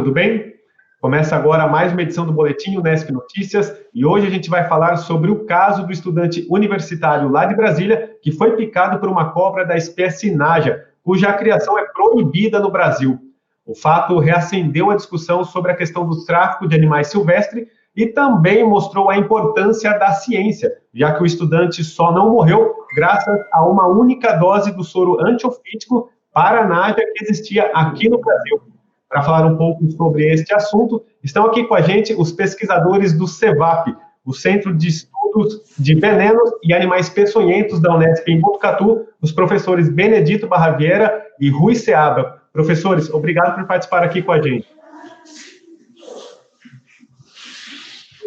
tudo bem? Começa agora mais uma edição do Boletim Unesp Notícias e hoje a gente vai falar sobre o caso do estudante universitário lá de Brasília que foi picado por uma cobra da espécie Naja, cuja criação é proibida no Brasil. O fato reacendeu a discussão sobre a questão do tráfico de animais silvestres e também mostrou a importância da ciência, já que o estudante só não morreu graças a uma única dose do soro antiofídico para a Naja que existia aqui no Brasil. Para falar um pouco sobre este assunto, estão aqui com a gente os pesquisadores do CEVAP, o Centro de Estudos de Venenos e Animais Peçonhentos da Unesp em Botucatu, os professores Benedito Barraviera e Rui Seabra. Professores, obrigado por participar aqui com a gente.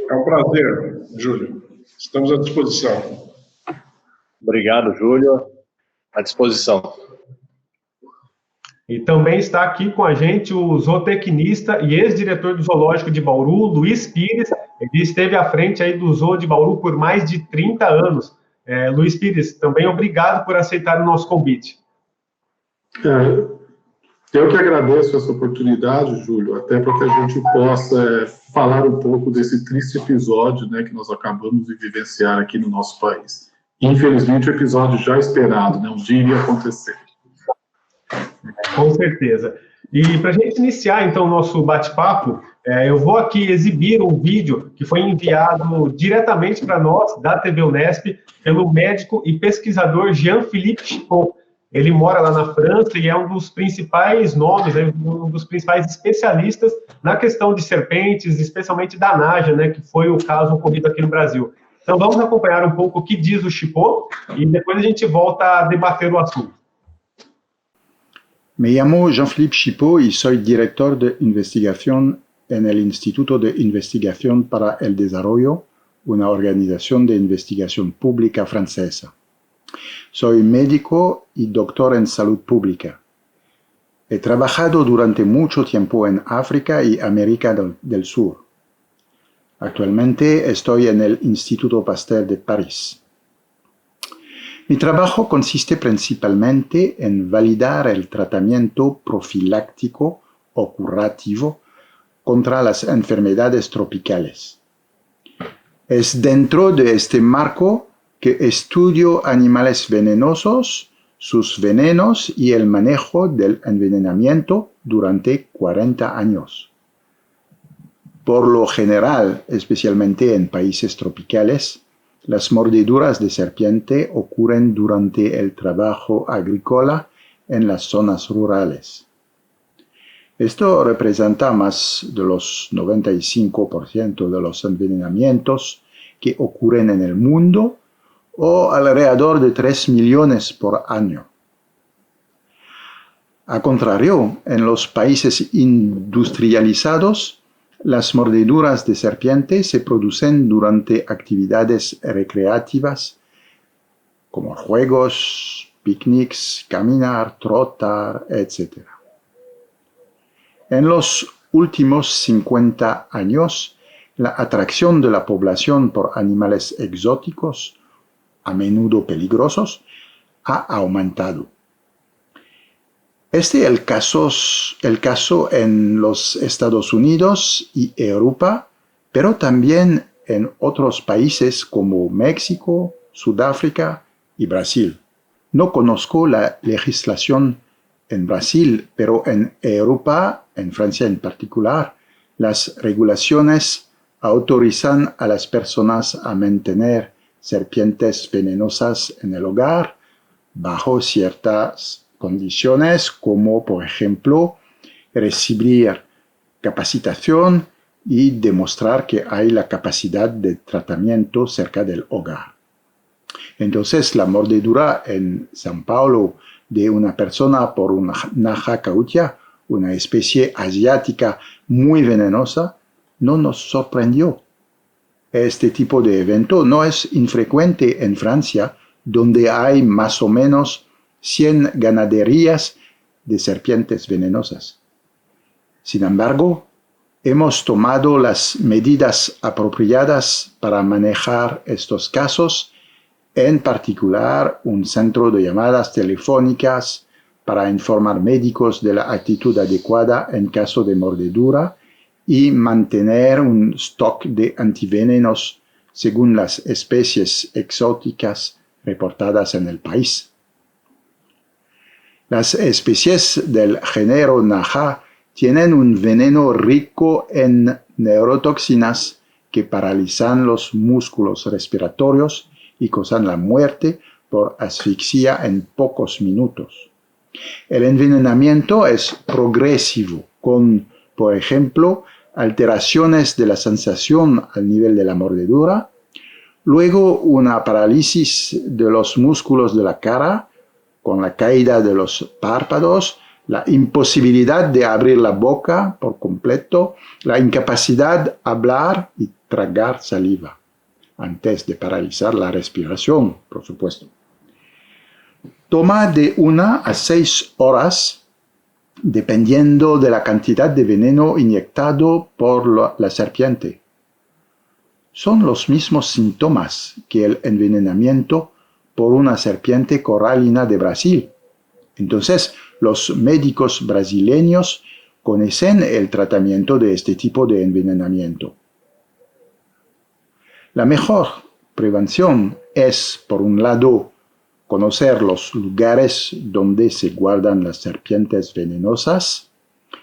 É um prazer, Júlio. Estamos à disposição. Obrigado, Júlio. À disposição. E também está aqui com a gente o zootecnista e ex-diretor do Zoológico de Bauru, Luiz Pires. Ele esteve à frente aí do Zoo de Bauru por mais de 30 anos. Luiz Pires, também obrigado por aceitar o nosso convite. Eu que agradeço essa oportunidade, Júlio, até para que a gente possa falar um pouco desse triste episódio, né, que nós acabamos de vivenciar aqui no nosso país. Infelizmente, o episódio já esperado, né, um dia iria acontecer. Com certeza. E para a gente iniciar, então, o nosso bate-papo, eu vou aqui exibir um vídeo que foi enviado diretamente para nós, da TV Unesp, pelo médico e pesquisador Jean-Philippe Chipot. Ele mora lá na França e é um dos principais nomes, um dos principais especialistas na questão de serpentes, especialmente da Naja, né, que foi o caso ocorrido aqui no Brasil. Então, vamos acompanhar um pouco o que diz o Chipot e depois a gente volta a debater o assunto. Me llamo Jean-Philippe Chipot y soy director de investigación en el Instituto de Investigación para el Desarrollo, una organización de investigación pública francesa. Soy médico y doctor en salud pública. He trabajado durante mucho tiempo en África y América del Sur. Actualmente estoy en el Instituto Pasteur de París. Mi trabajo consiste principalmente en validar el tratamiento profiláctico o curativo contra las enfermedades tropicales. Es dentro de este marco que estudio animales venenosos, sus venenos y el manejo del envenenamiento durante 40 años. Por lo general, especialmente en países tropicales, las mordeduras de serpiente ocurren durante el trabajo agrícola en las zonas rurales. Esto representa más de los 95% de los envenenamientos que ocurren en el mundo, o alrededor de 3 millones por año. Al contrario, en los países industrializados, las mordeduras de serpiente se producen durante actividades recreativas como juegos, picnics, caminar, trotar, etc. En los últimos 50 años, la atracción de la población por animales exóticos, a menudo peligrosos, ha aumentado. Este es el caso en los Estados Unidos y Europa, pero también en otros países como México, Sudáfrica y Brasil. No conozco la legislación en Brasil, pero en Europa, en Francia en particular, las regulaciones autorizan a las personas a mantener serpientes venenosas en el hogar bajo ciertas condiciones, como por ejemplo recibir capacitación y demostrar que hay la capacidad de tratamiento cerca del hogar. Entonces, la mordedura en São Paulo de una persona por una Naja cautia, una especie asiática muy venenosa, no nos sorprendió. Este tipo de evento no es infrecuente en Francia, donde hay más o menos 100 ganaderías de serpientes venenosas. Sin embargo, hemos tomado las medidas apropiadas para manejar estos casos, en particular un centro de llamadas telefónicas para informar médicos de la actitud adecuada en caso de mordedura y mantener un stock de antivenenos según las especies exóticas reportadas en el país. Las especies del género Naja tienen un veneno rico en neurotoxinas que paralizan los músculos respiratorios y causan la muerte por asfixia en pocos minutos. El envenenamiento es progresivo, con, por ejemplo, alteraciones de la sensación al nivel de la mordedura, luego una parálisis de los músculos de la cara, con la caída de los párpados, la imposibilidad de abrir la boca por completo, la incapacidad de hablar y tragar saliva, antes de paralizar la respiración, por supuesto. Toma de 1 a 6 horas, dependiendo de la cantidad de veneno inyectado por la serpiente. Son los mismos síntomas que el envenenamiento por una serpiente coralina de Brasil. Entonces, los médicos brasileños conocen el tratamiento de este tipo de envenenamiento. La mejor prevención es, por un lado, conocer los lugares donde se guardan las serpientes venenosas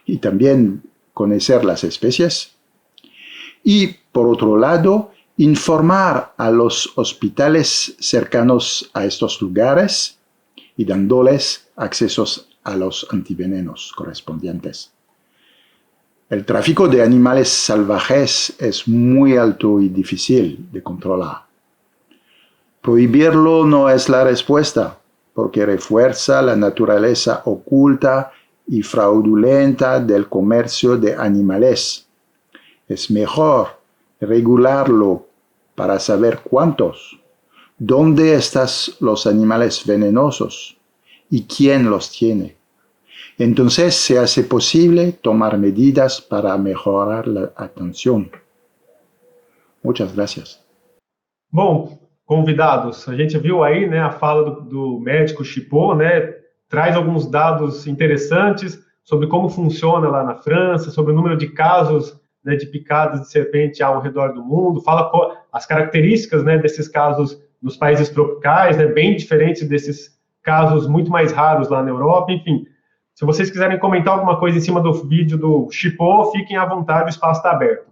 y también conocer las especies. Y, por otro lado, informar a los hospitales cercanos a estos lugares y dándoles accesos a los antivenenos correspondientes. El tráfico de animales salvajes es muy alto y difícil de controlar. Prohibirlo no es la respuesta, porque refuerza la naturaleza oculta y fraudulenta del comercio de animales. Es mejor regularlo para saber cuántos, dónde están los animales venenosos y quién los tiene. Entonces se hace posible tomar medidas para mejorar la atención. Muchas gracias. Bom, convidados, a gente viu aí, né, a fala do médico Chipot, né, traz alguns dados interessantes sobre como funciona lá na França, sobre o número de casos, né, de picadas de serpente ao redor do mundo, fala as características, né, desses casos nos países tropicais, né, bem diferentes desses casos muito mais raros lá na Europa, enfim. Se vocês quiserem comentar alguma coisa em cima do vídeo do Chipot, fiquem à vontade, o espaço está aberto.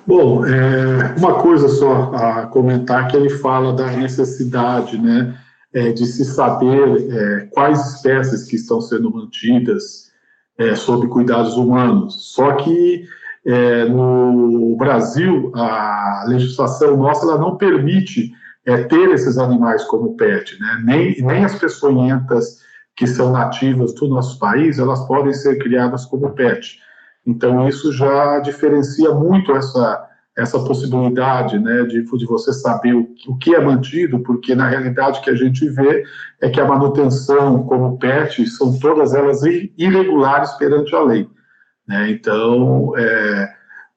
Bom, uma coisa só a comentar, que ele fala da necessidade, né, de se saber quais espécies que estão sendo mantidas sob cuidados humanos. Só que no Brasil, a legislação nossa ela não permite ter esses animais como pet, né? Nem as peçonhentas que são nativas do nosso país, elas podem ser criadas como pet. Então, isso já diferencia muito essa possibilidade, né, de você saber o que é mantido, porque, na realidade, o que a gente vê é que a manutenção como pet são todas elas irregulares perante a lei, né? Então,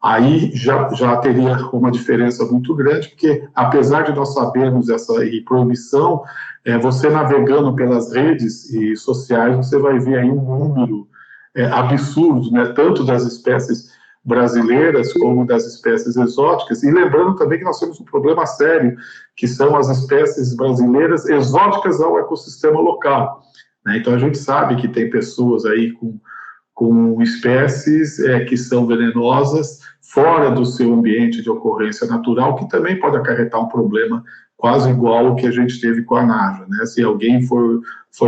aí já teria uma diferença muito grande, porque, apesar de nós sabermos essa proibição, você navegando pelas redes sociais, você vai ver aí um número absurdo, né, tanto das espécies brasileiras como das espécies exóticas, e lembrando também que nós temos um problema sério, que são as espécies brasileiras exóticas ao ecossistema local, né? Então a gente sabe que tem pessoas aí com espécies que são venenosas fora do seu ambiente de ocorrência natural, que também pode acarretar um problema quase igual ao que a gente teve com a Naja, né? Se alguém for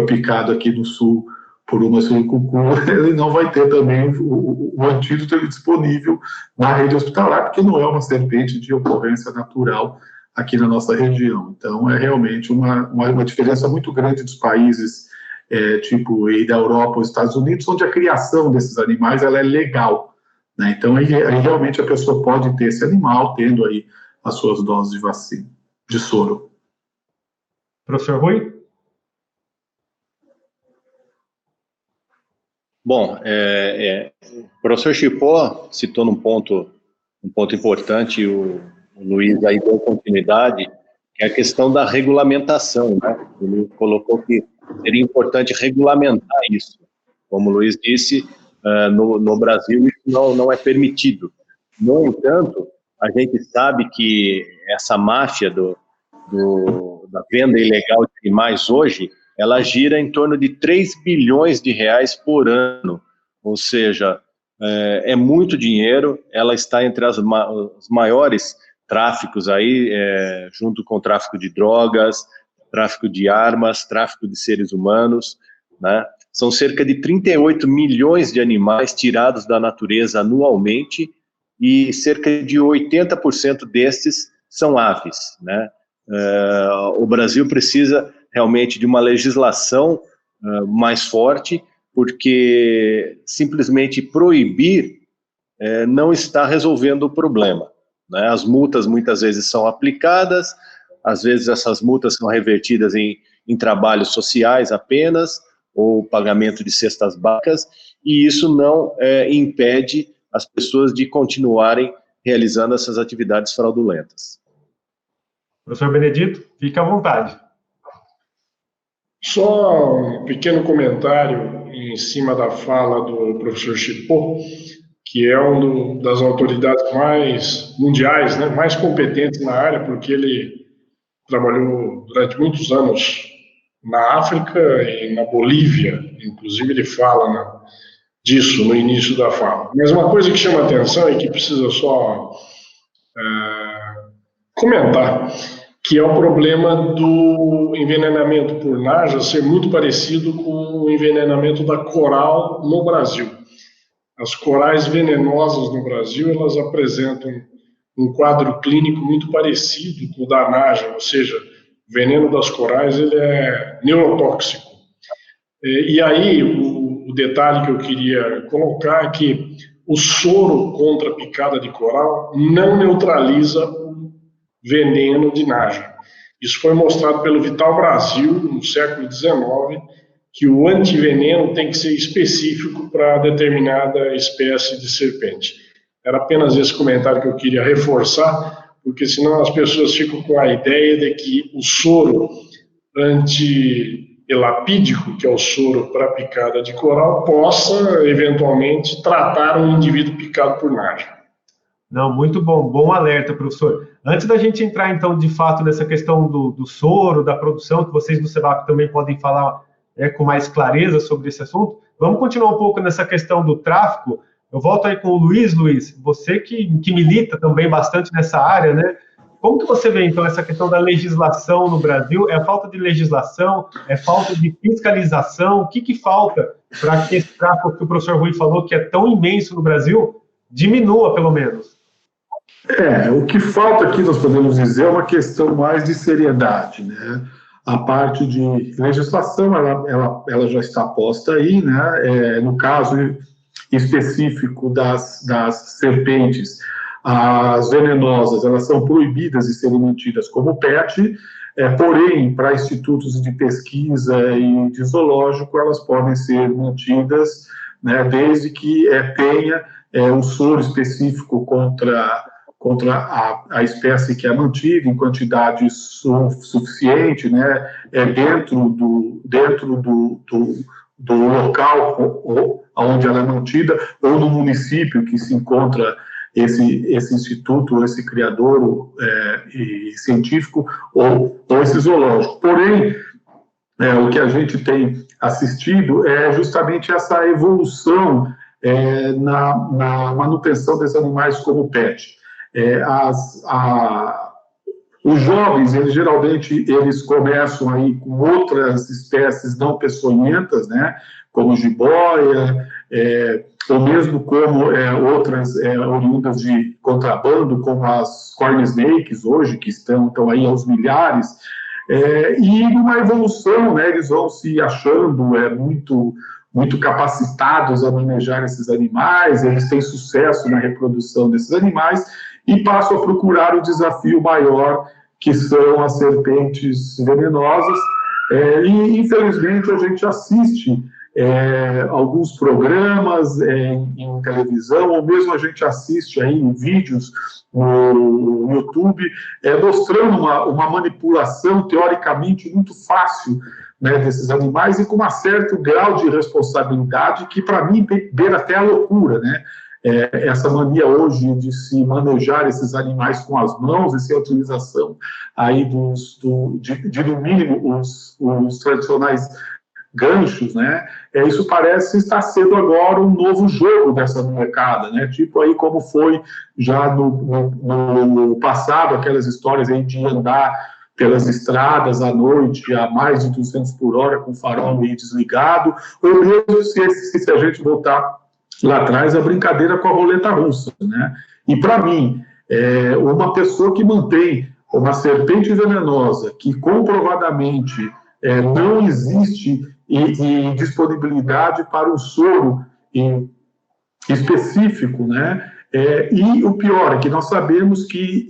picado aqui no sul por uma surucucu, ele não vai ter também o antídoto disponível na rede hospitalar, porque não é uma serpente de ocorrência natural aqui na nossa região. Então, é realmente uma diferença muito grande dos países, tipo da Europa ou Estados Unidos, onde a criação desses animais ela é legal, né? Então, aí realmente a pessoa pode ter esse animal, tendo aí as suas doses de vacina, de soro. Professor Rui? Bom, o professor Chipot citou um ponto importante, o Luiz aí deu continuidade, que é a questão da regulamentação, né? Ele colocou que seria importante regulamentar isso. Como o Luiz disse, no Brasil isso não é permitido. No entanto, a gente sabe que essa máfia da venda ilegal de animais hoje, ela gira em torno de 3 bilhões de reais por ano, ou seja, é muito dinheiro, ela está entre os maiores tráficos aí, junto com o tráfico de drogas, tráfico de armas, tráfico de seres humanos, né? São cerca de 38 milhões de animais tirados da natureza anualmente e cerca de 80% destes são aves, né? O Brasil precisa realmente de uma legislação mais forte, porque simplesmente proibir não está resolvendo o problema, né? As multas muitas vezes são aplicadas, às vezes essas multas são revertidas em trabalhos sociais apenas, ou pagamento de cestas básicas, e isso não impede as pessoas de continuarem realizando essas atividades fraudulentas. Professor Benedito, fique à vontade. Só um pequeno comentário em cima da fala do professor Chipot, que é das autoridades mais mundiais, né, mais competentes na área, porque ele trabalhou durante muitos anos na África e na Bolívia, inclusive ele fala disso no início da fala. Mas uma coisa que chama atenção e que precisa só comentar, que é o problema do envenenamento por naja ser muito parecido com o envenenamento da coral no Brasil. As corais venenosas no Brasil, elas apresentam um quadro clínico muito parecido com o da naja, ou seja, o veneno das corais ele é neurotóxico. E aí, o detalhe que eu queria colocar é que o soro contra a picada de coral não neutraliza o veneno de naja. Isso foi mostrado pelo Vital Brasil, no século XIX, que o antiveneno tem que ser específico para determinada espécie de serpente. Era apenas esse comentário que eu queria reforçar, porque senão as pessoas ficam com a ideia de que o soro anti-elapídico, que é o soro para picada de coral, possa, eventualmente, tratar um indivíduo picado por naja. Não, muito bom, bom alerta, professor. Antes da gente entrar, então, de fato, nessa questão do soro, da produção, que vocês do SEBAP também podem falar com mais clareza sobre esse assunto, vamos continuar um pouco nessa questão do tráfico. Eu volto aí com o Luiz, você que milita também bastante nessa área, né? Como que você vê, então, essa questão da legislação no Brasil? É falta de legislação? É falta de fiscalização? O que falta para que esse tráfico que o professor Rui falou, que é tão imenso no Brasil, diminua, pelo menos? O que falta aqui, nós podemos dizer, é uma questão mais de seriedade, né? A parte de legislação, ela já está posta aí, né? No caso específico das serpentes, as venenosas, elas são proibidas de serem mantidas como PET, porém, para institutos de pesquisa e de zoológico, elas podem ser mantidas, né, desde que tenha um soro específico contra a espécie que é mantida em quantidade suficiente, né, dentro do local onde ela é mantida, ou no município que se encontra esse instituto, esse criador científico, ou esse zoológico. Porém, o que a gente tem assistido é justamente essa evolução na manutenção desses animais como PET. Os jovens, geralmente, eles começam aí com outras espécies não peçonhentas, né, como jiboia, ou mesmo como outras oriundas de contrabando, como as corn snakes hoje, que estão aí aos milhares, e numa evolução, né, eles vão se achando muito capacitados a manejar esses animais, eles têm sucesso na reprodução desses animais e passam a procurar o desafio maior, que são as serpentes venenosas, e infelizmente a gente assiste alguns programas em televisão, ou mesmo a gente assiste aí em vídeos no YouTube, mostrando uma manipulação teoricamente muito fácil, né, desses animais, e com um certo grau de responsabilidade que, para mim, beira até a loucura, né? Essa mania hoje de se manejar esses animais com as mãos e sem a utilização aí no mínimo, os tradicionais ganchos, né? Isso parece estar sendo agora um novo jogo dessa molecada, né? Tipo aí como foi já no passado, aquelas histórias aí de andar pelas estradas à noite a mais de 200 por hora com o farol aí desligado, ou mesmo se a gente voltar lá atrás, a brincadeira com a roleta russa, né? E para mim, uma pessoa que mantém uma serpente venenosa que comprovadamente não existe disponibilidade para um soro específico, né? E o pior é que nós sabemos que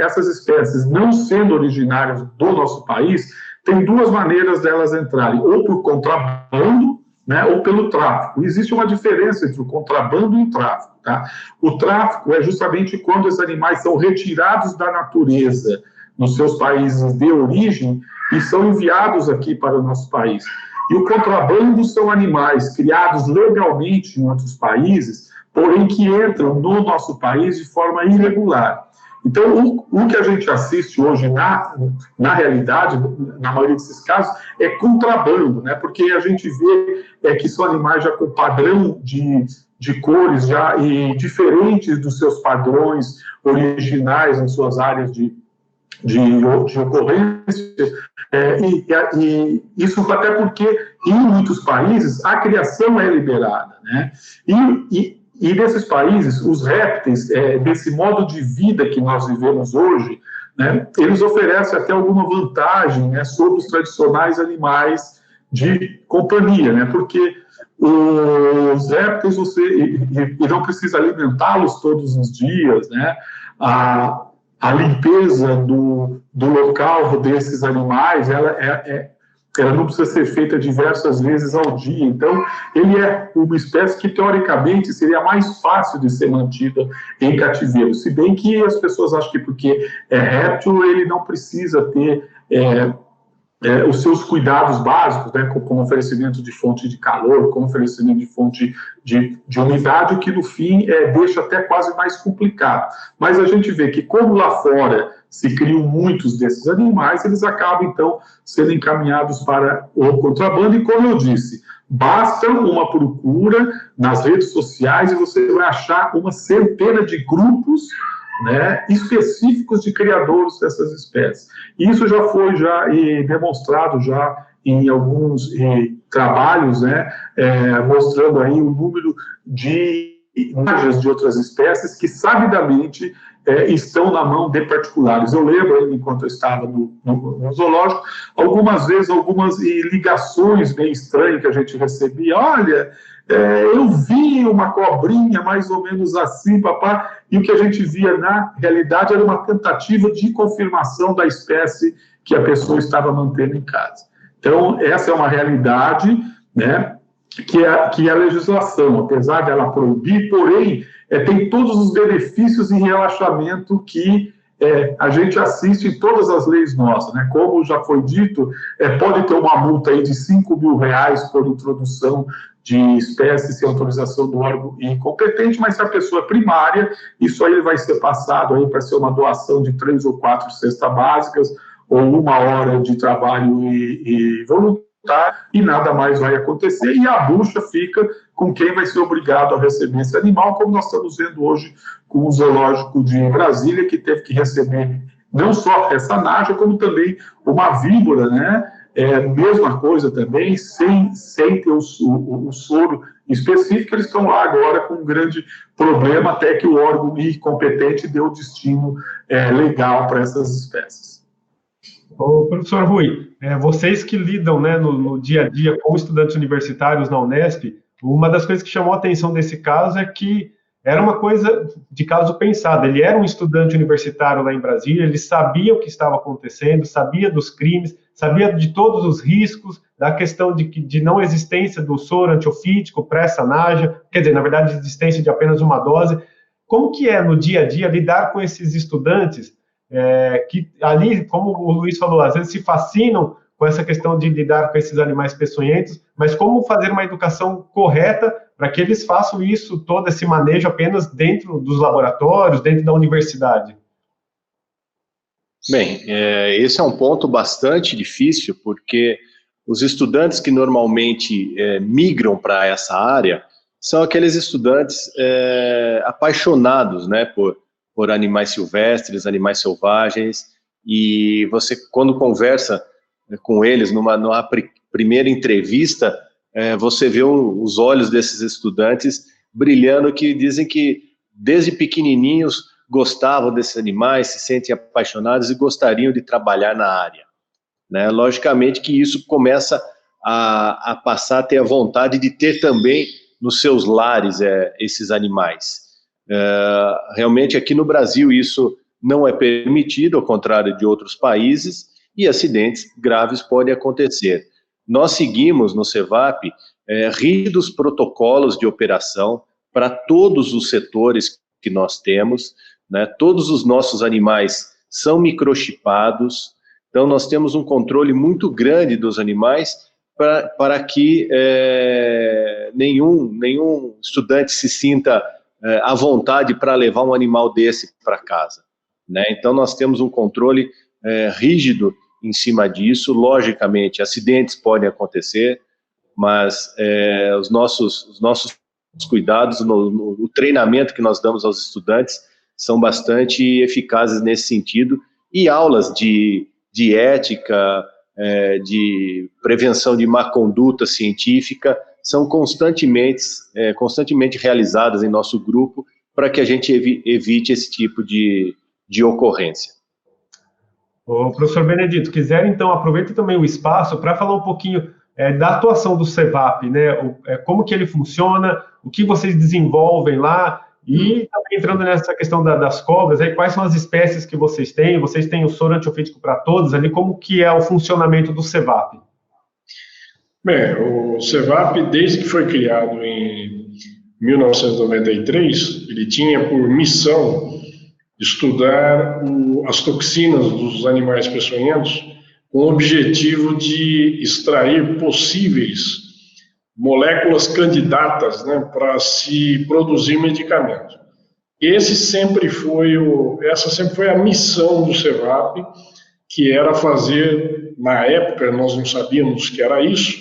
essas espécies, não sendo originárias do nosso país, tem duas maneiras delas entrarem, ou por contrabando, né, ou pelo tráfico. Existe uma diferença entre o contrabando e o tráfico. Tá? O tráfico é justamente quando esses animais são retirados da natureza nos seus países de origem e são enviados aqui para o nosso país. E o contrabando são animais criados legalmente em outros países, porém que entram no nosso país de forma irregular. Então, o que a gente assiste hoje, na realidade, na maioria desses casos, é contrabando, né? Porque a gente vê que são animais já com padrão de cores já e diferentes dos seus padrões originais em suas áreas de ocorrência, e isso até porque, em muitos países, a criação é liberada, né? E nesses países, os répteis, desse modo de vida que nós vivemos hoje, né, eles oferecem até alguma vantagem, né, sobre os tradicionais animais de companhia, né, porque os répteis, e não precisa alimentá-los todos os dias, né, a limpeza do local desses animais, ela não precisa ser feita diversas vezes ao dia. Então, ele é uma espécie que, teoricamente, seria mais fácil de ser mantida em cativeiro. Se bem que as pessoas acham que porque é réptil, ele não precisa ter os seus cuidados básicos, né, como oferecimento de fonte de calor, como oferecimento de fonte de umidade, o que, no fim, deixa até quase mais complicado. Mas a gente vê que, como lá fora se criam muitos desses animais, eles acabam, então, sendo encaminhados para o contrabando, e, como eu disse, basta uma procura nas redes sociais e você vai achar uma centena de grupos, né, específicos de criadores dessas espécies. Isso já foi demonstrado já em alguns trabalhos, né, mostrando aí o número de imagens de outras espécies que, sabidamente, estão na mão de particulares. Eu lembro, enquanto eu estava no zoológico, algumas vezes, algumas ligações bem estranhas que a gente recebia. Olha, eu vi uma cobrinha mais ou menos assim, papá, e o que a gente via na realidade era uma tentativa de confirmação da espécie que a pessoa estava mantendo em casa. Então, essa é uma realidade, né, que a legislação, apesar dela proibir, porém, tem todos os benefícios e relaxamento que a gente assiste em todas as leis nossas, né? Como já foi dito, pode ter uma multa aí de R$5.000 por introdução de espécies sem autorização do órgão incompetente, mas se a pessoa é primária, isso aí vai ser passado aí para ser uma doação de 3 ou 4 cestas básicas, ou 1 hora de trabalho e voluntário, e nada mais vai acontecer, e a bucha fica com quem vai ser obrigado a receber esse animal, como nós estamos vendo hoje com o zoológico de Brasília, que teve que receber não só essa naja, como também uma víbora, né? Mesma coisa também, sem ter o soro específico. Eles estão lá agora com um grande problema, até que o órgão incompetente deu o destino legal para essas espécies. Ô, professor Rui, vocês que lidam, né, no dia a dia com estudantes universitários na Unesp, uma das coisas que chamou a atenção desse caso é que era uma coisa de caso pensado. Ele era um estudante universitário lá em Brasília, ele sabia o que estava acontecendo, sabia dos crimes, sabia de todos os riscos, da questão de não existência do soro antiofídico para essa naja, quer dizer, na verdade, existência de apenas uma dose. Como que é no dia a dia lidar com esses estudantes que ali, como o Luiz falou, às vezes se fascinam com essa questão de lidar com esses animais peçonhentos, mas como fazer uma educação correta para que eles façam isso, todo esse manejo apenas dentro dos laboratórios, dentro da universidade? Bem, esse é um ponto bastante difícil, porque os estudantes que normalmente migram para essa área são aqueles estudantes apaixonados, né, por animais silvestres, animais selvagens, e você, quando conversa com eles, numa primeira entrevista, você vê os olhos desses estudantes brilhando, que dizem que desde pequenininhos gostavam desses animais, se sentem apaixonados e gostariam de trabalhar na área, né? Logicamente que isso começa a passar a ter a vontade de ter também nos seus lares esses animais. Realmente aqui no Brasil isso não é permitido, ao contrário de outros países, e acidentes graves podem acontecer. Nós seguimos no CEVAP rígidos protocolos de operação para todos os setores que nós temos, né? Todos os nossos animais são microchipados, então nós temos um controle muito grande dos animais para que nenhum estudante se sinta à vontade para levar um animal desse para casa, né? Então nós temos um controle rígido em cima disso. Logicamente, acidentes podem acontecer, mas os nossos cuidados, o treinamento que nós damos aos estudantes são bastante eficazes nesse sentido, e aulas de ética, de prevenção de má conduta científica são constantemente realizadas em nosso grupo para que a gente evite esse tipo de ocorrência. O professor Benedito, quiser, então, aproveita também o espaço para falar um pouquinho da atuação do CEVAP, né? Como que ele funciona, o que vocês desenvolvem lá, e também entrando nessa questão das cobras, quais são as espécies que vocês têm o soro antiofídico para todos ali, como que é o funcionamento do CEVAP? Bem, o CEVAP, desde que foi criado em 1993, ele tinha por missão estudar as toxinas dos animais peçonhentos com o objetivo de extrair possíveis moléculas candidatas, né, para se produzir medicamento. Essa sempre foi a missão do CEVAP, que era fazer, na época nós não sabíamos que era isso,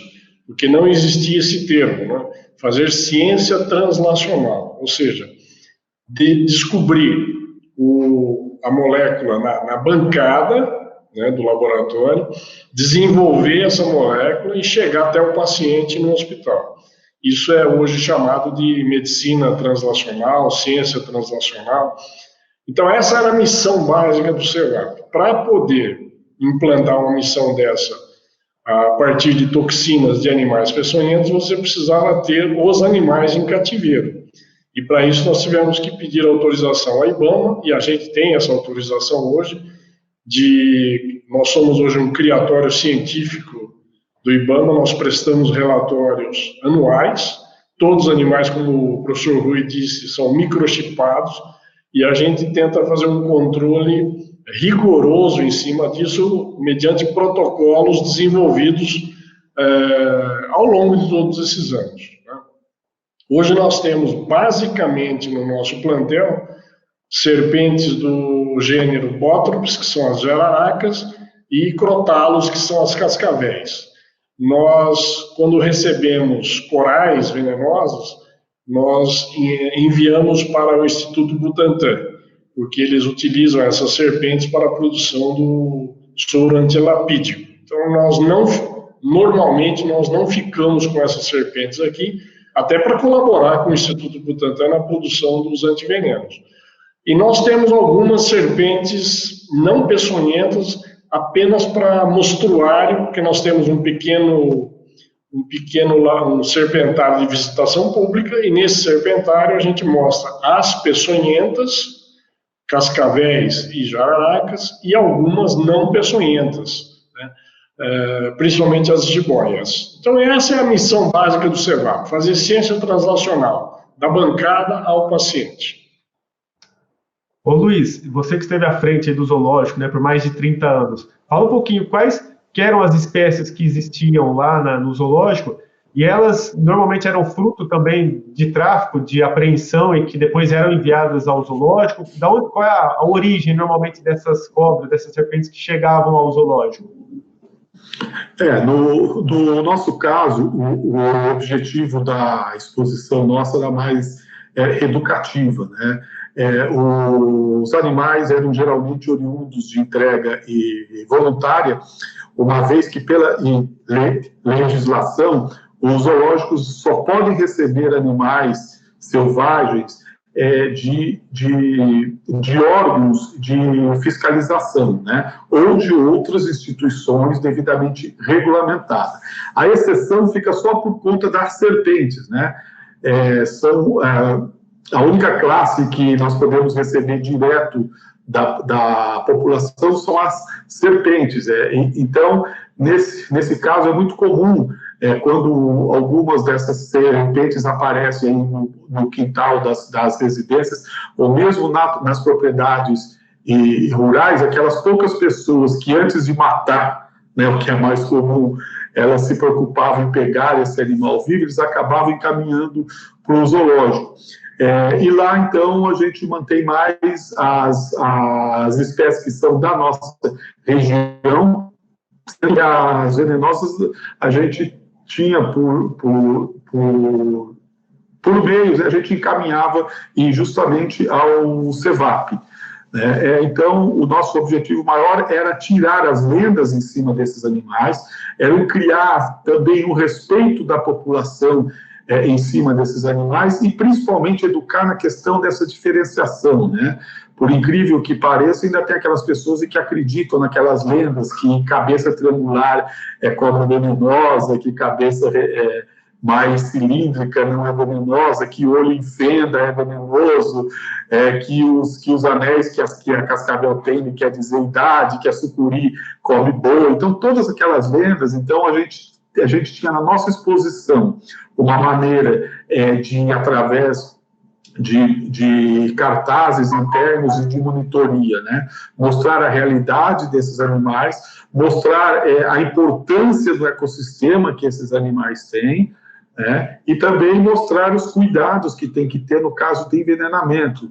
porque não existia esse termo, né, fazer ciência translacional, ou seja, de descobrir a molécula na bancada, né, do laboratório, desenvolver essa molécula e chegar até o paciente no hospital. Isso é hoje chamado de medicina translacional, ciência translacional. Então, essa era a missão básica do CEVAP. Para poder implantar uma missão dessa a partir de toxinas de animais peçonhentos, você precisava ter os animais em cativeiro. E para isso nós tivemos que pedir autorização à IBAMA, e a gente tem essa autorização hoje, nós somos hoje um criatório científico do IBAMA, nós prestamos relatórios anuais, todos os animais, como o professor Rui disse, são microchipados, e a gente tenta fazer um controle rigoroso em cima disso, mediante protocolos desenvolvidos ao longo de todos esses anos. Hoje nós temos, basicamente, no nosso plantel, serpentes do gênero Botrops, que são as jararacas, e crotalos, que são as cascavéis. Nós, quando recebemos corais venenosos, nós enviamos para o Instituto Butantan, porque eles utilizam essas serpentes para a produção do soro antilapídico. Então, normalmente, nós não ficamos com essas serpentes aqui, até para colaborar com o Instituto Butantan na produção dos antivenenos. E nós temos algumas serpentes não peçonhentas, apenas para mostruário, porque nós temos um pequeno um serpentário de visitação pública, e nesse serpentário a gente mostra as peçonhentas, cascavéis e jararacas, e algumas não peçonhentas, né? Principalmente as jiboias. Então essa é a missão básica do CEVAP, fazer ciência translacional, da bancada ao paciente. Ô Luiz, você que esteve à frente aí do zoológico, né, por mais de 30 anos, fala um pouquinho quais que eram as espécies que existiam lá no zoológico, e elas normalmente eram fruto também de tráfico, de apreensão, e que depois eram enviadas ao zoológico. Qual é a origem normalmente dessas cobras, dessas serpentes que chegavam ao zoológico? No nosso caso, o objetivo da exposição nossa era mais educativa, né? Os animais eram geralmente oriundos de entrega voluntária, uma vez que pela legislação os zoológicos só podem receber animais selvagens de órgãos de fiscalização, né, ou de outras instituições devidamente regulamentadas. A exceção fica só por conta das serpentes, né? São a única classe que nós podemos receber direto da população são as serpentes. Então, nesse caso, é muito comum, quando algumas dessas serpentes aparecem no quintal das residências, ou mesmo nas propriedades rurais, aquelas poucas pessoas que antes de matar, né, o que é mais comum, elas se preocupavam em pegar esse animal vivo, eles acabavam encaminhando para o zoológico. E lá, então, a gente mantém mais as espécies que são da nossa região, e as venenosas a gente tinha por meios, a gente encaminhava justamente ao CEVAP. Né? Então, o nosso objetivo maior era tirar as lendas em cima desses animais, era criar também um respeito da população em cima desses animais e, principalmente, educar na questão dessa diferenciação, né? Por incrível que pareça, ainda tem aquelas pessoas que acreditam naquelas lendas que cabeça triangular é cobra venenosa, que cabeça mais cilíndrica não é venenosa, que olho em fenda é venenoso, que os anéis que a cascavel tem quer dizer idade, que a sucuri come boi. Então, todas aquelas lendas, então, a gente tinha na nossa exposição uma maneira de, através de cartazes internos e de monitoria, né, mostrar a realidade desses animais, mostrar a importância do ecossistema que esses animais têm, né, e também mostrar os cuidados que tem que ter no caso de envenenamento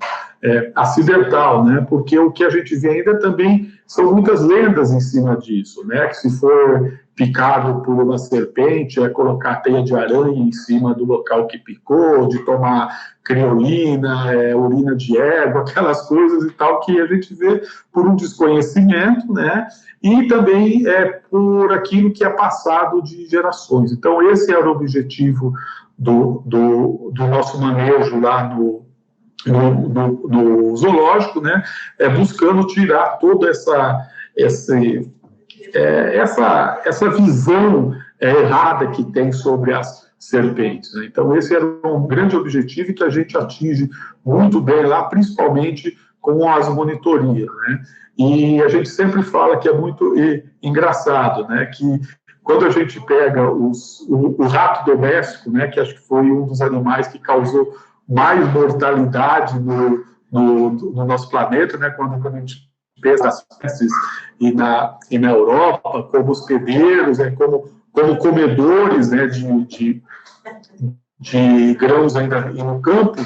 acidental, né, porque o que a gente vê ainda também são muitas lendas em cima disso, né, que se for picado por uma serpente, colocar teia de aranha em cima do local que picou, de tomar criolina, urina de égua, aquelas coisas e tal, que a gente vê por um desconhecimento, né, e também por aquilo que é passado de gerações. Então, esse era o objetivo do nosso manejo lá no zoológico, né, buscando tirar toda essa visão errada que tem sobre as serpentes, né? Então, esse era um grande objetivo que a gente atinge muito bem lá, principalmente com as monitorias, né? E a gente sempre fala que é muito engraçado, né, que quando a gente pega o rato doméstico, né, que acho que foi um dos animais que causou mais mortalidade no nosso planeta, né, quando a gente pensa as espécies e na Europa, como hospedeiros, como comedores, né, de grãos ainda no campo,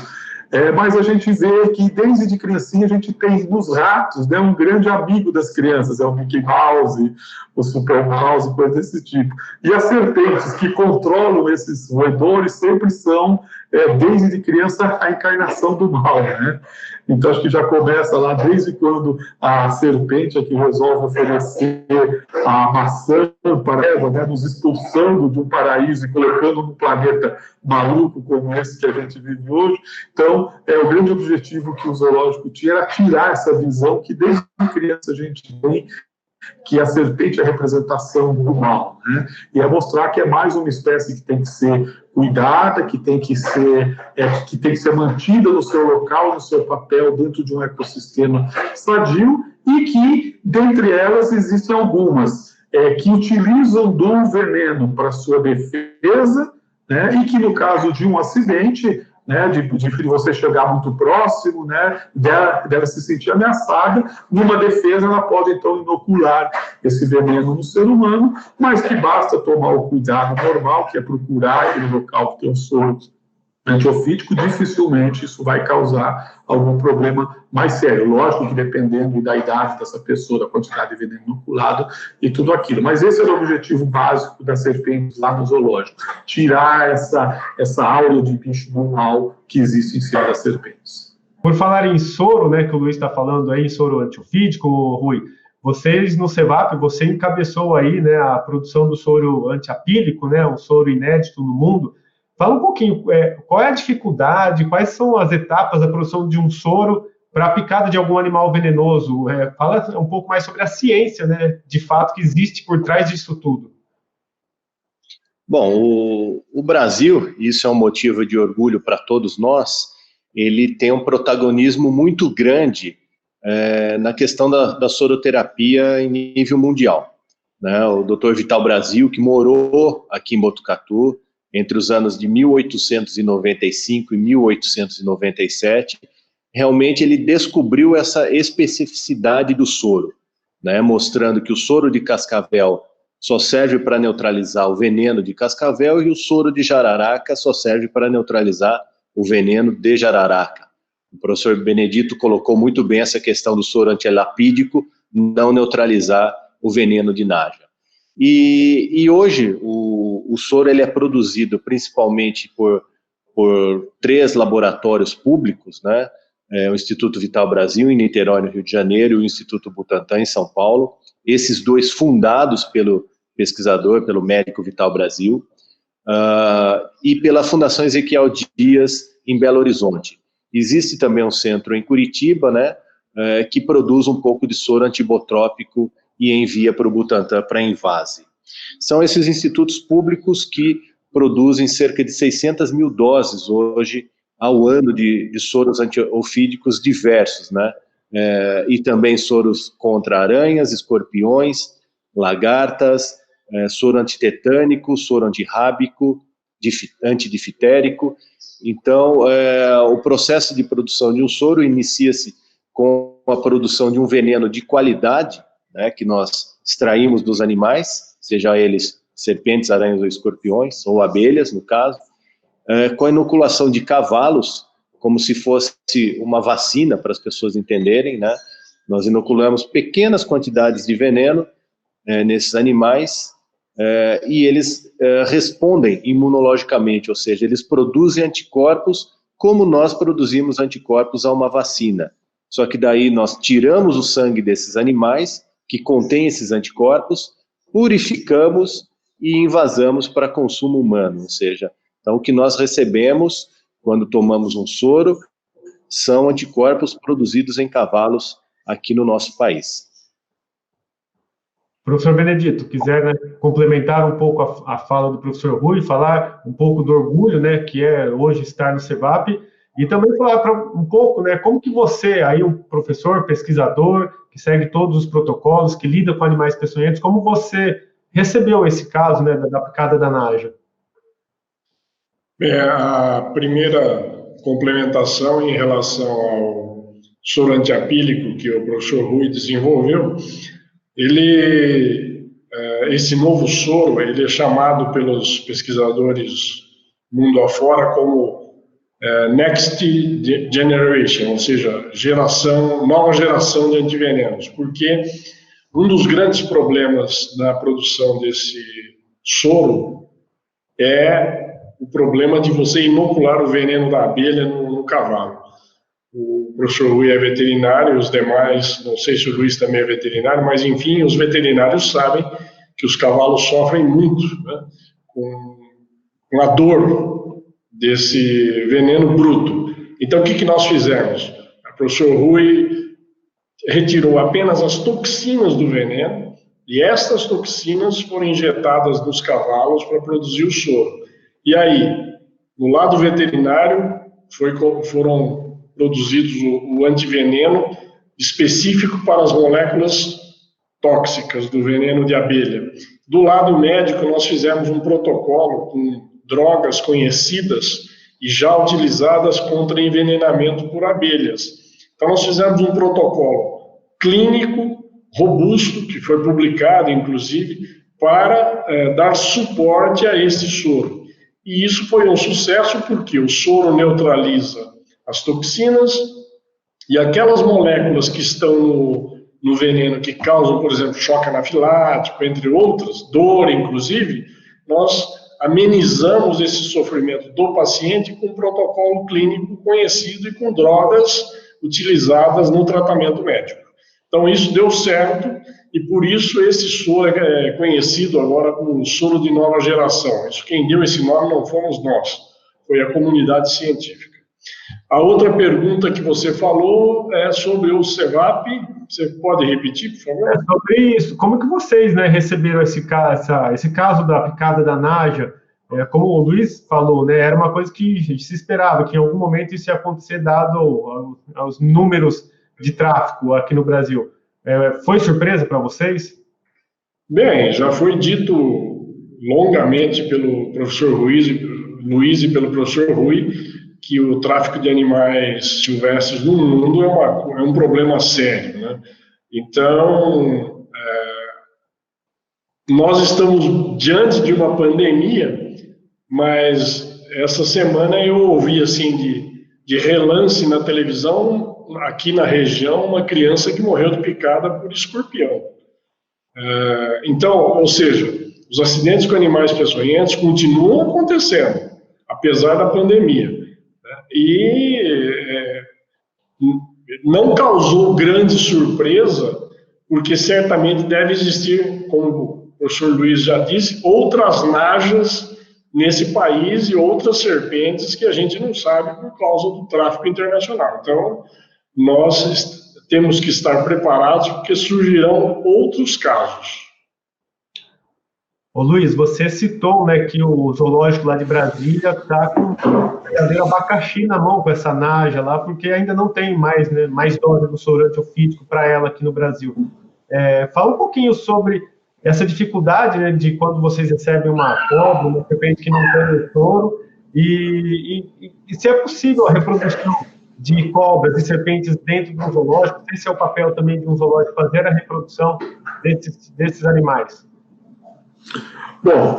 mas a gente vê que desde de criancinha a gente tem nos ratos, né, um grande amigo das crianças, o Mickey Mouse, o Super Mouse, coisa desse tipo. E as serpentes que controlam esses roedores sempre são, desde de criança, a encarnação do mal, né? Então, acho que já começa lá desde quando a serpente é que resolve oferecer a maçã para Eva, né, nos expulsando de um paraíso e colocando num planeta maluco como esse que a gente vive hoje. Então, o grande objetivo que o zoológico tinha era tirar essa visão que desde criança a gente tem que a serpente é a representação do mal, né? E é mostrar que é mais uma espécie que tem que ser cuidada, que tem que ser mantida no seu local, no seu papel, dentro de um ecossistema sadio, e que, dentre elas, existem algumas que utilizam do veneno para sua defesa, né? E que, no caso de um acidente, né, de você chegar muito próximo, né, dela se sentir ameaçada, numa defesa ela pode então inocular esse veneno no ser humano, mas que basta tomar o cuidado normal, que é procurar aquele local que tem um soro antiofídico, dificilmente isso vai causar algum problema mais sério. Lógico que dependendo da idade dessa pessoa, da quantidade de veneno inoculado e tudo aquilo. Mas esse era o objetivo básico das serpentes lá no zoológico, tirar essa aura de bicho do mal que existe em cima das serpentes. Por falar em soro, né, que o Luiz está falando aí, soro antiofídico, Rui, vocês no CEVAP, você encabeçou aí, né, a produção do soro antiapílico, né, um soro inédito no mundo. Fala um pouquinho, qual é a dificuldade, quais são as etapas da produção de um soro para a picada de algum animal venenoso? Fala um pouco mais sobre a ciência, né, de fato, que existe por trás disso tudo. Bom, o Brasil, isso é um motivo de orgulho para todos nós, ele tem um protagonismo muito grande na questão da soroterapia em nível mundial, né? O Dr. Vital Brasil, que morou aqui em Botucatu, entre os anos de 1895 e 1897, realmente ele descobriu essa especificidade do soro, né, mostrando que o soro de cascavel só serve para neutralizar o veneno de cascavel e o soro de jararaca só serve para neutralizar o veneno de jararaca. O professor Benedito colocou muito bem essa questão do soro antilapídico, não neutralizar o veneno de naja. E hoje o soro ele é produzido principalmente por 3 laboratórios públicos, né? O Instituto Vital Brasil em Niterói, no Rio de Janeiro, e o Instituto Butantan em São Paulo. Esses 2 fundados pelo pesquisador, pelo médico Vital Brasil, e pela Fundação Ezequiel Dias em Belo Horizonte. Existe também um centro em Curitiba, né? Que produz um pouco de soro antibotrópico e envia para o Butantan para invase. São esses institutos públicos que produzem cerca de 600 mil doses hoje ao ano de soros antiofídicos diversos, né? E também soros contra aranhas, escorpiões, lagartas, soro antitetânico, soro antirrábico, antidifitérico. Então, o processo de produção de um soro inicia-se com a produção de um veneno de qualidade, né, que nós extraímos dos animais, seja eles serpentes, aranhas ou escorpiões, ou abelhas, no caso, com a inoculação de cavalos, como se fosse uma vacina, para as pessoas entenderem, né? Nós inoculamos pequenas quantidades de veneno nesses animais, e eles respondem imunologicamente, ou seja, eles produzem anticorpos como nós produzimos anticorpos a uma vacina. Só que daí nós tiramos o sangue desses animais, que contém esses anticorpos, purificamos e invasamos para consumo humano, ou seja, então o que nós recebemos quando tomamos um soro são anticorpos produzidos em cavalos aqui no nosso país. Professor Benedito, quiser, né, complementar um pouco a fala do professor Rui, falar um pouco do orgulho, né, que é hoje estar no CEVAP, e também falar um pouco, né, como que você, aí um professor, pesquisador, que segue todos os protocolos, que lida com animais peçonhentos, como você recebeu esse caso, né, da picada da naja? A primeira complementação em relação ao soro antiapílico que o professor Rui desenvolveu, esse novo soro, ele é chamado pelos pesquisadores mundo afora como Next Generation, ou seja, nova geração de antivenenos, porque um dos grandes problemas da produção desse soro é o problema de você inocular o veneno da abelha no cavalo. O professor Rui é veterinário, os demais, não sei se o Luiz também é veterinário, mas enfim, os veterinários sabem que os cavalos sofrem muito, né, com a dor desse veneno bruto. Então, o que nós fizemos? O professor Rui retirou apenas as toxinas do veneno E estas toxinas foram injetadas nos cavalos para produzir o soro. E aí, no lado veterinário, foram produzidos o antiveneno específico para as moléculas tóxicas do veneno de abelha. Do lado médico, nós fizemos um protocolo com drogas conhecidas e já utilizadas contra envenenamento por abelhas. Então, nós fizemos um protocolo clínico robusto, que foi publicado, inclusive, para dar suporte a esse soro. E isso foi um sucesso porque o soro neutraliza as toxinas e aquelas moléculas que estão no veneno que causam, por exemplo, choque anafilático, entre outras, dor, inclusive, nós amenizamos esse sofrimento do paciente com um protocolo clínico conhecido e com drogas utilizadas no tratamento médico. Então, isso deu certo e, por isso, esse soro é conhecido agora como soro de nova geração. Isso, quem deu esse nome não fomos nós, foi a comunidade científica. A outra pergunta que você falou é sobre o CEVAP. Você pode repetir, por favor? É sobre isso. Como que vocês, né, receberam esse caso da picada da Naja? Como o Luiz falou, né, era uma coisa que se esperava, que em algum momento isso ia acontecer, dado aos números de tráfico aqui no Brasil. Foi surpresa para vocês? Bem, já foi dito longamente pelo professor Luiz e pelo professor Rui que o tráfico de animais silvestres no mundo é um problema sério, né? Então, nós estamos diante de uma pandemia, mas essa semana eu ouvi assim de relance na televisão, aqui na região, uma criança que morreu de picada por escorpião. Então, ou seja, os acidentes com animais peçonhentos continuam acontecendo, apesar da pandemia. E não causou grande surpresa, porque certamente deve existir, como o professor Luiz já disse, outras najas nesse país e outras serpentes que a gente não sabe por causa do tráfico internacional. Então, nós temos que estar preparados porque surgirão outros casos. Ô Luiz, você citou, né, que o zoológico lá de Brasília está com o verdadeiro abacaxi na mão com essa Naja lá, porque ainda não tem mais, né, mais dose do soro antiofídico para ela aqui no Brasil. Fala um pouquinho sobre essa dificuldade, né, de quando vocês recebem uma cobra, uma serpente que não tem o soro, e se é possível a reprodução de cobras e serpentes dentro de um zoológico. Esse é o papel também de um zoológico, fazer a reprodução desses animais. Bom,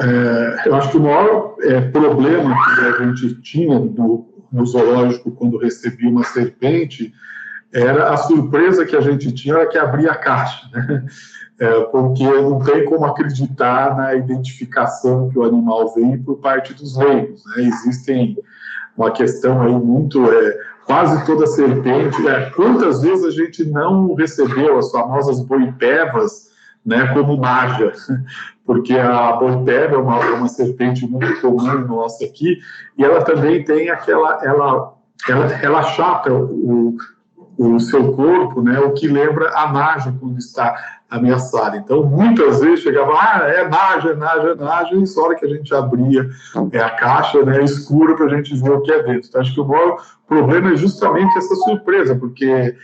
eu acho que o maior problema que a gente tinha no zoológico quando recebia uma serpente era a surpresa que a gente tinha era que abria a caixa, né? Porque não tem como acreditar na identificação que o animal vem por parte dos leigos, né? Existem uma questão aí muito... quase toda serpente... quantas vezes a gente não recebeu as famosas boipevas, né, como Naja? Porque a boipeva é uma serpente muito comum nossa aqui, e ela também tem ela achata o seu corpo, né, o que lembra a Naja quando está ameaçada. Então, muitas vezes chegava, Naja, e só hora que a gente abria a caixa, né, escura para a gente ver o que é dentro. Então, acho que o maior problema é justamente essa surpresa, porque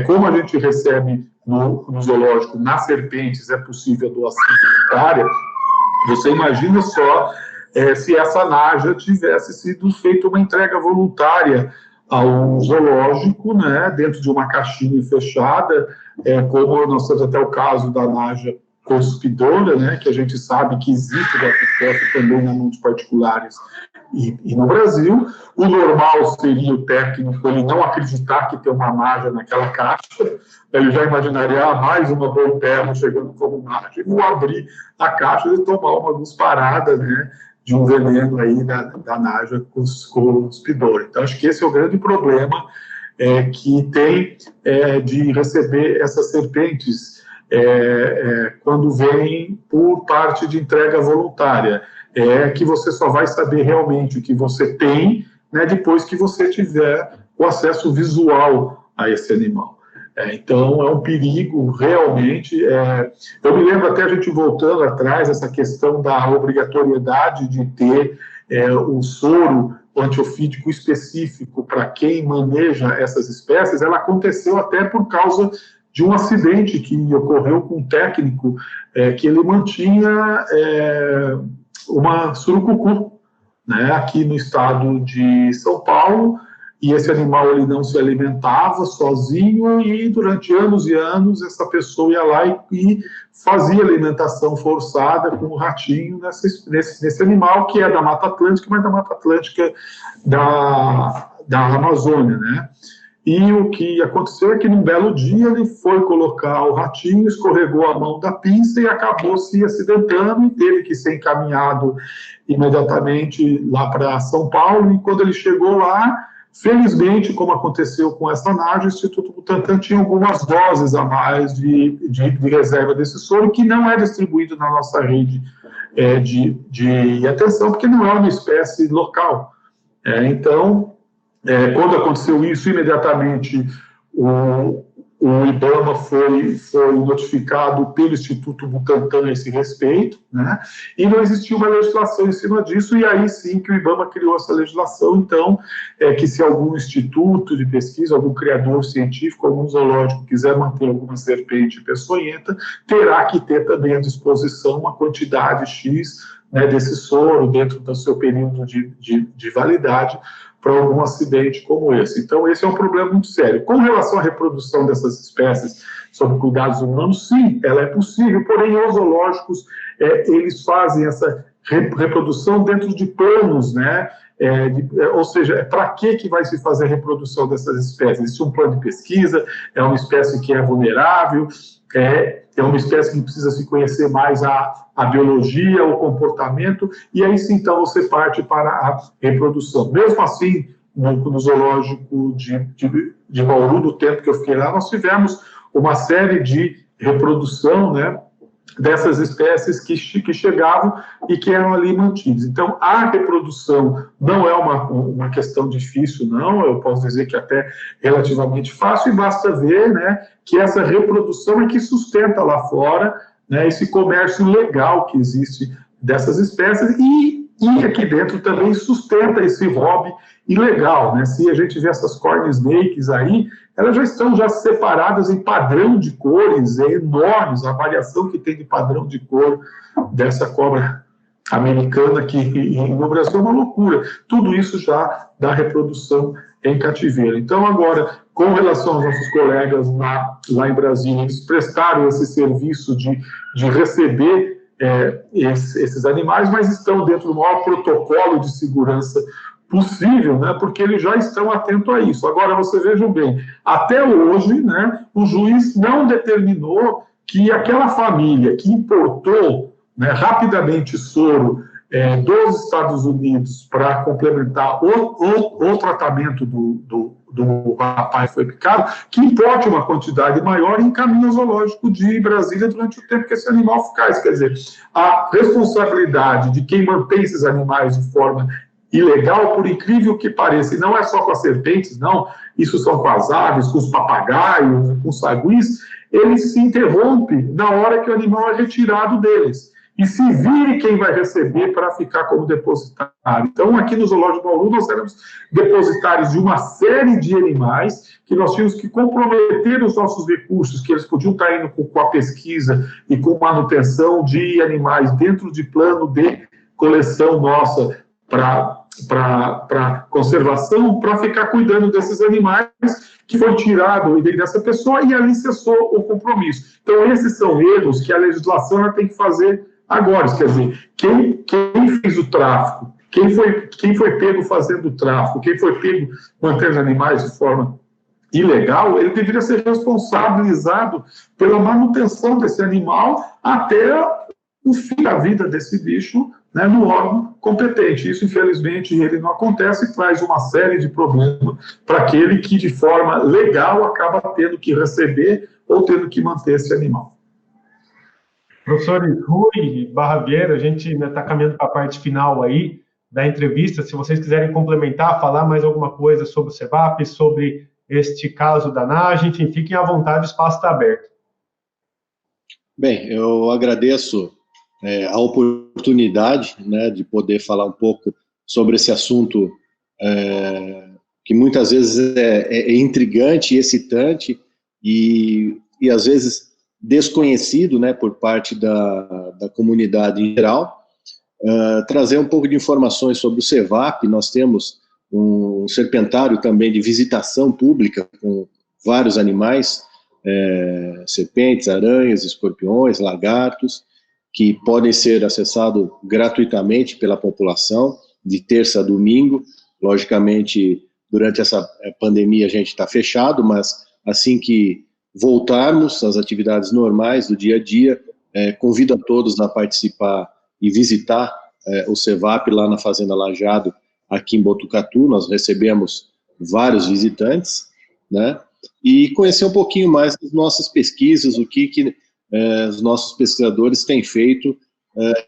como a gente recebe no zoológico, nas serpentes, é possível a doação voluntária. Você imagina só se essa Naja tivesse sido feita uma entrega voluntária ao zoológico, né, dentro de uma caixinha fechada, como nós temos até o caso da Naja cuspidora, né, que a gente sabe que existe dessa espécie também na mão de particulares e no Brasil. O normal seria o técnico ele não acreditar que tem uma Naja naquela caixa, ele já imaginaria mais uma boipeva chegando como Naja, e não abrir a caixa e tomar uma cusparada, né, de um veneno aí da Naja cuspidora. Então, acho que esse é o grande problema que tem de receber essas serpentes quando vem por parte de entrega voluntária. Que você só vai saber realmente o que você tem, né, depois que você tiver o acesso visual a esse animal. Então, é um perigo, realmente. Eu me lembro até a gente voltando atrás, essa questão da obrigatoriedade de ter um soro antiofídico específico para quem maneja essas espécies, ela aconteceu até por causa de um acidente que ocorreu com um técnico que ele mantinha uma surucucu, né, aqui no estado de São Paulo, e esse animal ele não se alimentava sozinho, e durante anos e anos essa pessoa ia lá e fazia alimentação forçada com o ratinho nesse animal, que é da Mata Atlântica, mas da Mata Atlântica da Amazônia, né? E o que aconteceu é que num belo dia ele foi colocar o ratinho, escorregou a mão da pinça e acabou se acidentando e teve que ser encaminhado imediatamente lá para São Paulo. E quando ele chegou lá, felizmente, como aconteceu com essa Naja, o Instituto Butantan tinha algumas doses a mais de reserva desse soro, que não é distribuído na nossa rede de atenção, porque não é uma espécie local. Então, quando aconteceu isso, imediatamente o IBAMA foi notificado pelo Instituto Butantan a esse respeito, né? E não existia uma legislação em cima disso, e aí sim que o IBAMA criou essa legislação. Então, que se algum instituto de pesquisa, algum criador científico, algum zoológico quiser manter alguma serpente peçonhenta, terá que ter também à disposição uma quantidade X, né, desse soro dentro do seu período de validade, para algum acidente como esse. Então, esse é um problema muito sério. Com relação à reprodução dessas espécies sob cuidados humanos, sim, ela é possível, porém, os zoológicos, eles fazem essa reprodução dentro de planos, né? Ou seja, para que vai se fazer a reprodução dessas espécies? Existe um plano de pesquisa, é uma espécie que é vulnerável, é uma espécie que precisa se conhecer mais a biologia, o comportamento, e aí sim, então, você parte para a reprodução. Mesmo assim, no zoológico de Bauru, do tempo que eu fiquei lá, nós tivemos uma série de reprodução, né, dessas espécies que chegavam e que eram ali mantidas. Então, a reprodução não é uma questão difícil, não, eu posso dizer que até relativamente fácil, e basta ver, né, que essa reprodução é que sustenta lá fora, né, esse comércio legal que existe dessas espécies, e aqui dentro também sustenta esse hobby ilegal, né? Se a gente vê essas corn snakes aí, elas já estão separadas em padrão de cores, enormes, a variação que tem de padrão de cor dessa cobra americana, que no Brasil é uma loucura. Tudo isso já dá reprodução em cativeiro. Então, agora, com relação aos nossos colegas lá em Brasília, eles prestaram esse serviço de receber esses animais, mas estão dentro do maior protocolo de segurança possível, né, porque eles já estão atentos a isso. Agora, você vejam bem, até hoje, né, o juiz não determinou que aquela família que importou, né, rapidamente soro dos Estados Unidos para complementar o tratamento do rapaz que foi picado, que importe uma quantidade maior e encaminhe ao zoológico de Brasília durante o tempo que esse animal ficar. Isso quer dizer, a responsabilidade de quem mantém esses animais de forma ilegal, por incrível que pareça, e não é só com as serpentes, não, isso são com as aves, com os papagaios, com os saguis, ele se interrompe na hora que o animal é retirado deles. E se vire quem vai receber para ficar como depositário. Então, aqui no Zoológico de Bauru, nós éramos depositários de uma série de animais que nós tínhamos que comprometer os nossos recursos, que eles podiam estar indo com a pesquisa e com manutenção de animais dentro de plano de coleção nossa para conservação, para ficar cuidando desses animais que foi tirado dessa pessoa, e ali cessou o compromisso. Então, esses são erros que a legislação tem que fazer agora. Quer dizer, quem fez o tráfico, quem foi pego fazendo o tráfico, quem foi pego mantendo animais de forma ilegal, ele deveria ser responsabilizado pela manutenção desse animal até o fim da vida desse bicho, né, no órgão competente. Isso, infelizmente, ele não acontece e traz uma série de problemas para aquele que, de forma legal, acaba tendo que receber ou tendo que manter esse animal. Professores Rui e Vieira, a gente está caminhando para a parte final aí da entrevista. Se vocês quiserem complementar, falar mais alguma coisa sobre o CEVAP, sobre este caso da NAJA, enfim, fiquem à vontade, o espaço está aberto. Bem, eu agradeço a oportunidade, né, de poder falar um pouco sobre esse assunto que muitas vezes é intrigante e excitante e às vezes desconhecido, né, por parte da comunidade em geral. Trazer um pouco de informações sobre o CEVAP. Nós temos um serpentário também de visitação pública com vários animais, serpentes, aranhas, escorpiões, lagartos, que podem ser acessados gratuitamente pela população, de terça a domingo. Logicamente, durante essa pandemia a gente está fechado, mas assim que voltarmos às atividades normais do dia a dia, convido a todos a participar e visitar o CEVAP lá na Fazenda Lajado, aqui em Botucatu. Nós recebemos vários visitantes, né? E conhecer um pouquinho mais das nossas pesquisas, o que os nossos pesquisadores têm feito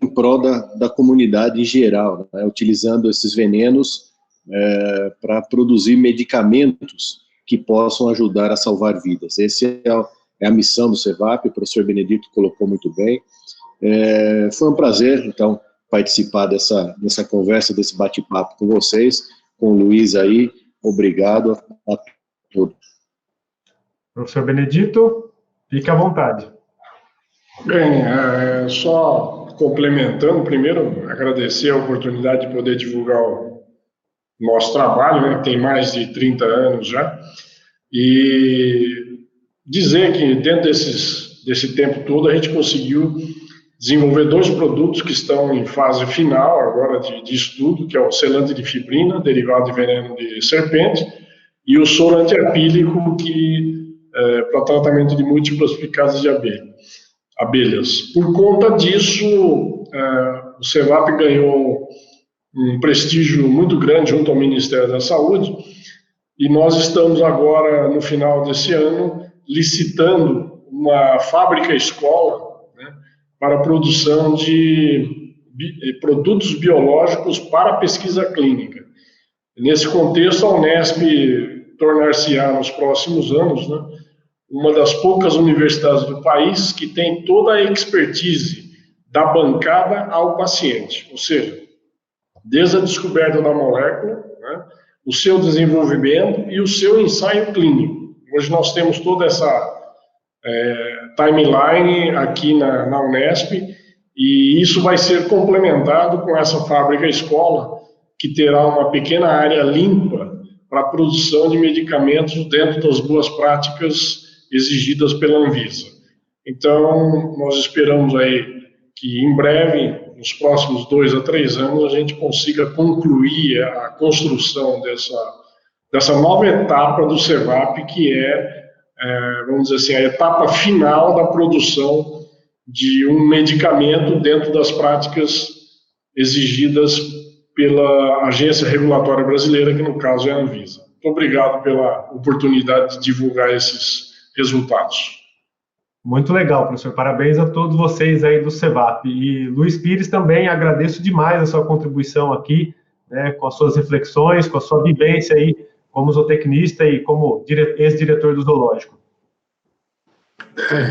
em prol da comunidade em geral, né? Utilizando esses venenos para produzir medicamentos que possam ajudar a salvar vidas. Essa é a missão do CEVAP, o professor Benedito colocou muito bem. Foi um prazer, então, participar dessa conversa, desse bate-papo com vocês, com o Luiz aí. Obrigado a todos. Professor Benedito, fique à vontade. Bem, só complementando, primeiro, agradecer a oportunidade de poder divulgar o nosso trabalho, né, que tem mais de 30 anos já, e dizer que dentro desse tempo todo a gente conseguiu desenvolver 2 produtos que estão em fase final agora de estudo, que é o selante de fibrina, derivado de veneno de serpente, e o soro antiapílico, para tratamento de múltiplas picadas de abelhas. Por conta disso, o CEVAP ganhou um prestígio muito grande junto ao Ministério da Saúde, e nós estamos agora, no final desse ano, licitando uma fábrica-escola, né, para a produção de produtos biológicos para pesquisa clínica. Nesse contexto, a Unesp tornar-se-á, nos próximos anos, né, uma das poucas universidades do país que tem toda a expertise da bancada ao paciente, ou seja, desde a descoberta da molécula, né, o seu desenvolvimento e o seu ensaio clínico. Hoje nós temos toda essa timeline aqui na Unesp, e isso vai ser complementado com essa fábrica-escola, que terá uma pequena área limpa para a produção de medicamentos dentro das boas práticas exigidas pela Anvisa. Então, nós esperamos aí que em breve, nos próximos 2 a 3 anos, a gente consiga concluir a construção dessa nova etapa do CEVAP, que vamos dizer assim, a etapa final da produção de um medicamento dentro das práticas exigidas pela Agência Regulatória Brasileira, que no caso é a Anvisa. Muito obrigado pela oportunidade de divulgar esses resultados. Muito legal, professor. Parabéns a todos vocês aí do CEVAP. E Luiz Pires, também agradeço demais a sua contribuição aqui, né, com as suas reflexões, com a sua vivência aí como zootecnista e como ex-diretor do zoológico.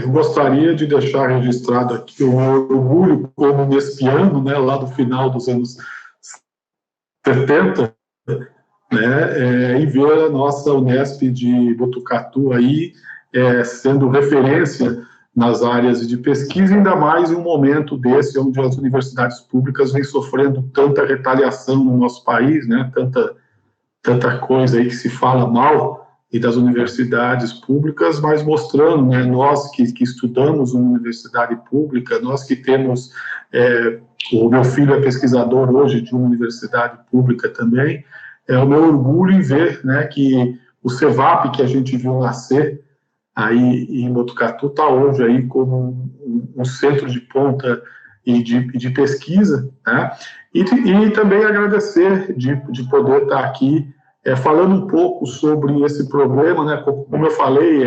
Eu gostaria de deixar registrado aqui o meu orgulho como unespiano, né, lá do final dos anos 70, né, e ver a nossa Unesp de Botucatu aí sendo referência nas áreas de pesquisa, ainda mais em um momento desse, onde as universidades públicas vêm sofrendo tanta retaliação no nosso país, né, tanta coisa aí que se fala mal e das universidades públicas, mas mostrando, né, nós que estudamos uma universidade pública, nós que temos, o meu filho é pesquisador hoje de uma universidade pública também, é o meu orgulho em ver, né, que o CEVAP que a gente viu nascer aí em Botucatu está hoje aí como um centro de ponta e de pesquisa, né, e também agradecer de poder estar aqui falando um pouco sobre esse problema, né, como eu falei,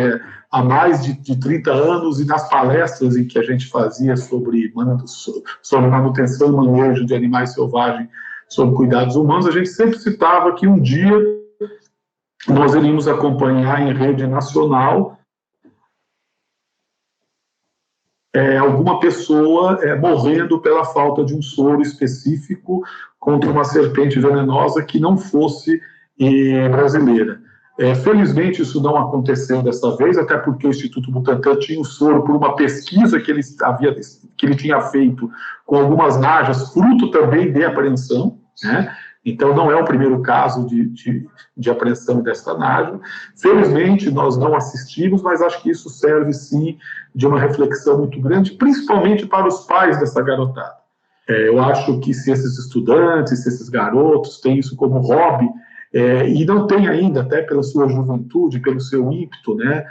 há mais de 30 anos, e nas palestras em que a gente fazia sobre manutenção e manejo de animais selvagens, sobre cuidados humanos, a gente sempre citava que um dia nós iríamos acompanhar em rede nacional alguma pessoa morrendo pela falta de um soro específico contra uma serpente venenosa que não fosse brasileira. Felizmente, isso não aconteceu dessa vez, até porque o Instituto Butantan tinha um soro por uma pesquisa que ele tinha feito com algumas najas, fruto também de apreensão, né? Então, não é o primeiro caso de apreensão dessa naja. Felizmente, nós não assistimos, mas acho que isso serve, sim, de uma reflexão muito grande, principalmente para os pais dessa garotada. Eu acho que se esses estudantes, se esses garotos têm isso como hobby, e não tem ainda, até pela sua juventude, pelo seu ímpeto, né,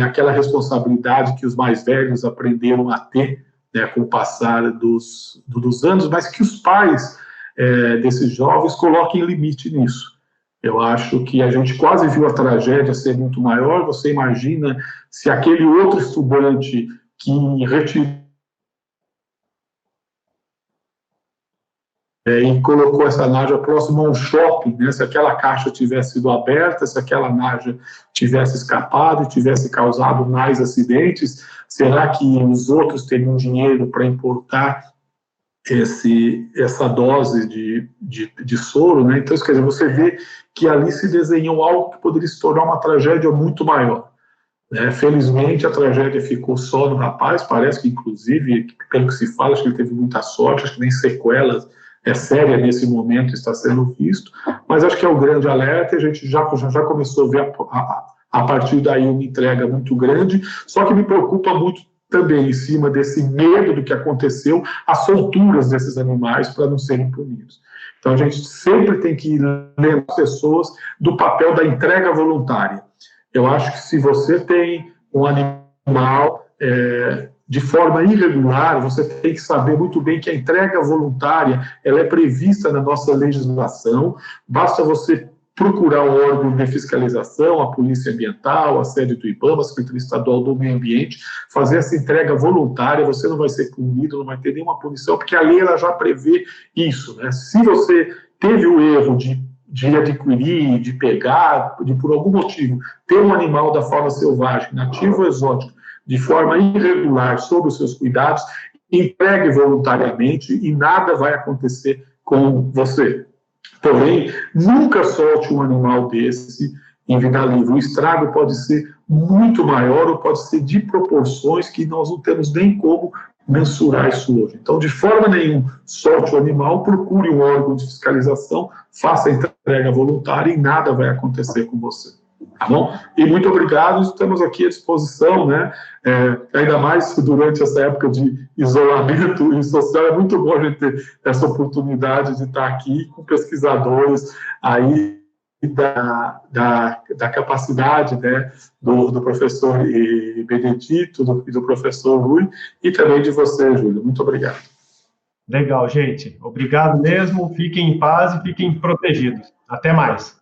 aquela responsabilidade que os mais velhos aprenderam a ter, né, com o passar dos anos, mas que os pais desses jovens coloquem limite nisso. Eu acho que a gente quase viu a tragédia ser muito maior. Você imagina se aquele outro estudante que retirou e colocou essa naja próximo a um shopping, né? Se aquela caixa tivesse sido aberta, se aquela naja tivesse escapado e tivesse causado mais acidentes, será que os outros teriam dinheiro para importar essa dose de soro, né? Então, quer dizer, você vê que ali se desenhou algo que poderia se tornar uma tragédia muito maior, né? Felizmente, a tragédia ficou só no rapaz, parece que, inclusive, pelo que se fala, acho que ele teve muita sorte, acho que nem sequelas séria nesse momento está sendo visto, mas acho que é um grande alerta, e a gente já começou a ver a partir daí uma entrega muito grande, só que me preocupa muito também, em cima desse medo do que aconteceu, as solturas desses animais para não serem punidos. Então, a gente sempre tem que lembrar as pessoas do papel da entrega voluntária. Eu acho que se você tem um animal de forma irregular, você tem que saber muito bem que a entrega voluntária ela é prevista na nossa legislação, basta você procurar o órgão de fiscalização, a Polícia Ambiental, a sede do IBAMA, a Secretaria Estadual do Meio Ambiente, fazer essa entrega voluntária, você não vai ser punido, não vai ter nenhuma punição, porque a lei ela já prevê isso, né? Se você teve o erro de adquirir, de pegar, de por algum motivo ter um animal da fauna selvagem, nativo ou exótico, de forma irregular, sob os seus cuidados, entregue voluntariamente e nada vai acontecer com você. Porém, nunca solte um animal desse em vida livre. O estrago pode ser muito maior ou pode ser de proporções que nós não temos nem como mensurar isso hoje. Então, de forma nenhuma, solte o animal, procure um órgão de fiscalização, faça a entrega voluntária e nada vai acontecer com você. Tá bom? E muito obrigado, estamos aqui à disposição, né? Ainda mais durante essa época de isolamento e social, é muito bom a gente ter essa oportunidade de estar aqui com pesquisadores aí da capacidade, né, do professor Benedito e do professor Rui, e também de você, Júlio. Muito obrigado. Legal, gente. Obrigado mesmo. Fiquem em paz e fiquem protegidos. Até mais.